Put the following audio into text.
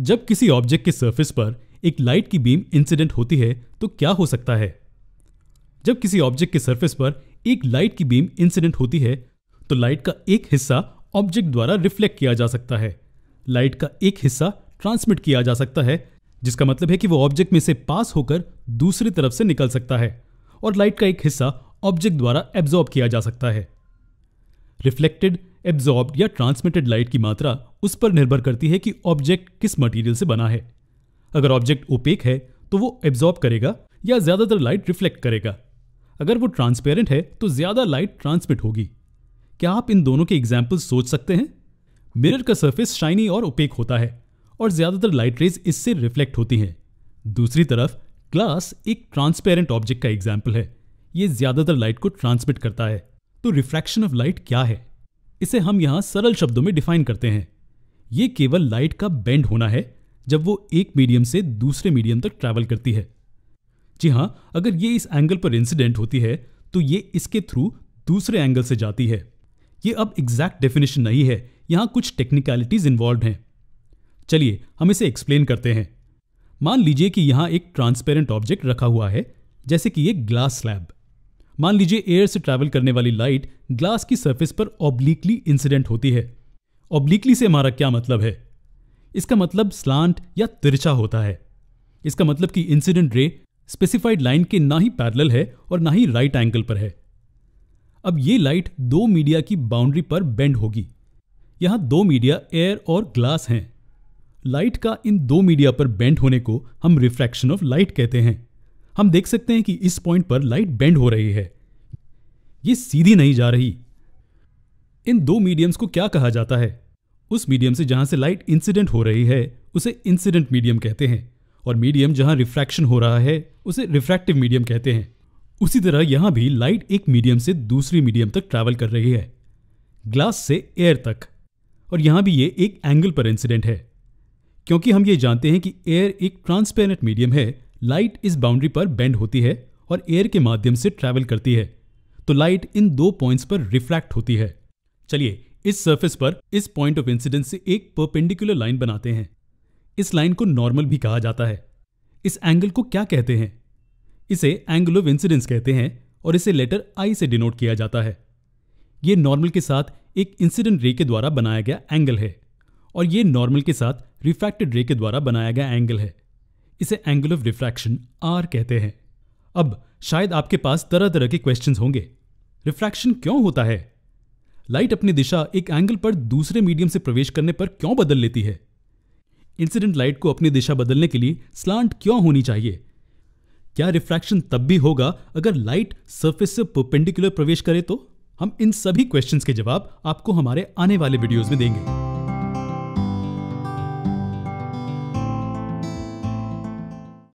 जब किसी ऑब्जेक्ट के सरफेस पर एक लाइट की बीम इंसिडेंट होती है तो क्या हो सकता है? जब किसी ऑब्जेक्ट के सरफेस पर एक लाइट की बीम इंसिडेंट होती है तो लाइट का एक हिस्सा ऑब्जेक्ट द्वारा रिफ्लेक्ट किया जा सकता है। लाइट का एक हिस्सा ट्रांसमिट किया जा सकता है, जिसका मतलब है कि वो ऑब्जेक्ट में से पास होकर दूसरी तरफ से निकल सकता है, और लाइट का एक हिस्सा ऑब्जेक्ट द्वारा एब्जॉर्ब किया जा सकता है। रिफ्लेक्टेड, एब्जॉर्ब्ड या ट्रांसमिटेड लाइट की मात्रा उस पर निर्भर करती है कि ऑब्जेक्ट किस मटेरियल से बना है। अगर ऑब्जेक्ट ओपेक है तो वो एब्जॉर्ब करेगा या ज्यादातर लाइट रिफ्लेक्ट करेगा। अगर वो ट्रांसपेरेंट है तो ज्यादा लाइट ट्रांसमिट होगी। क्या आप इन दोनों के एग्जाम्पल्स सोच सकते हैं? मिरर का सरफेस शाइनी और ओपेक होता है और ज्यादातर लाइट रेज इससे रिफ्लेक्ट होती हैं। दूसरी तरफ ग्लास एक ट्रांसपेरेंट ऑब्जेक्ट का एग्जाम्पल है। ये ज्यादातर लाइट को ट्रांसमिट करता है। तो रिफ्रैक्शन ऑफ लाइट क्या है? इसे हम यहां सरल शब्दों में डिफाइन करते हैं। ये केवल लाइट का बेंड होना है जब वो एक मीडियम से दूसरे मीडियम तक ट्रैवल करती है। जी हां, अगर ये इस एंगल पर इंसिडेंट होती है तो ये इसके थ्रू दूसरे एंगल से जाती है। ये अब एग्जैक्ट डेफिनेशन नहीं है, यहां कुछ टेक्निकलिटीज इन्वॉल्व हैं। चलिए हम इसे एक्सप्लेन करते हैं। मान लीजिए कि यहां एक ट्रांसपेरेंट ऑब्जेक्ट रखा हुआ है, जैसे कि एक ग्लास स्लैब। मान लीजिए एयर से ट्रैवल करने वाली लाइट ग्लास की सरफेस पर ऑब्लिकली इंसिडेंट होती है। ऑब्लिकली से हमारा क्या मतलब है? इसका मतलब स्लांट या तिरछा होता है। इसका मतलब कि इंसिडेंट रे स्पेसिफाइड लाइन के ना ही पैरेलल है और ना ही राइट एंगल पर है। अब ये लाइट दो मीडिया की बाउंड्री पर बेंड होगी। यहां दो मीडिया एयर और ग्लास हैं। लाइट का इन दो मीडिया पर बेंड होने को हम रिफ्रैक्शन ऑफ लाइट कहते हैं। हम देख सकते हैं कि इस पॉइंट पर लाइट बेंड हो रही है, ये सीधी नहीं जा रही। इन दो मीडियम्स को क्या कहा जाता है? उस मीडियम से जहां से लाइट इंसिडेंट हो रही है उसे इंसिडेंट मीडियम कहते हैं, और मीडियम जहां रिफ्रैक्शन हो रहा है उसे रिफ्रैक्टिव मीडियम कहते हैं। उसी तरह यहां भी लाइट एक मीडियम से दूसरी मीडियम तक ट्रैवल कर रही है, ग्लास से एयर तक, और यहां भी ये एक एंगल पर इंसिडेंट है। क्योंकि हम ये जानते हैं कि एयर एक ट्रांसपेरेंट मीडियम है, लाइट इस बाउंड्री पर बेंड होती है और एयर के माध्यम से ट्रैवल करती है, तो लाइट इन दो पॉइंट्स पर रिफ्रैक्ट होती है। चलिए इस सरफेस पर इस पॉइंट ऑफ इंसिडेंस से एक परपेंडिकुलर लाइन बनाते हैं। इस लाइन को नॉर्मल भी कहा जाता है। इस एंगल को क्या कहते हैं? इसे एंगल ऑफ इंसिडेंस कहते हैं और इसे लेटर आई से डिनोट किया जाता है। यह नॉर्मल के साथ एक इंसिडेंट रे के द्वारा बनाया गया एंगल है, और यह नॉर्मल के साथ रिफ्रैक्टेड रे के द्वारा बनाया गया एंगल है। इसे एंगल ऑफ रिफ्रैक्शन आर कहते हैं। अब शायद आपके पास तरह तरह के क्वेश्चंस होंगे। रिफ्रैक्शन क्यों होता है? लाइट अपनी दिशा एक एंगल पर दूसरे मीडियम से प्रवेश करने पर क्यों बदल लेती है? इंसिडेंट लाइट को अपनी दिशा बदलने के लिए स्लांट क्यों होनी चाहिए? क्या रिफ्रैक्शन तब भी होगा अगर लाइट सरफेस से परपेंडिकुलर प्रवेश करे तो? हम इन सभी क्वेश्चंस के जवाब आपको हमारे आने वाले वीडियोस में देंगे।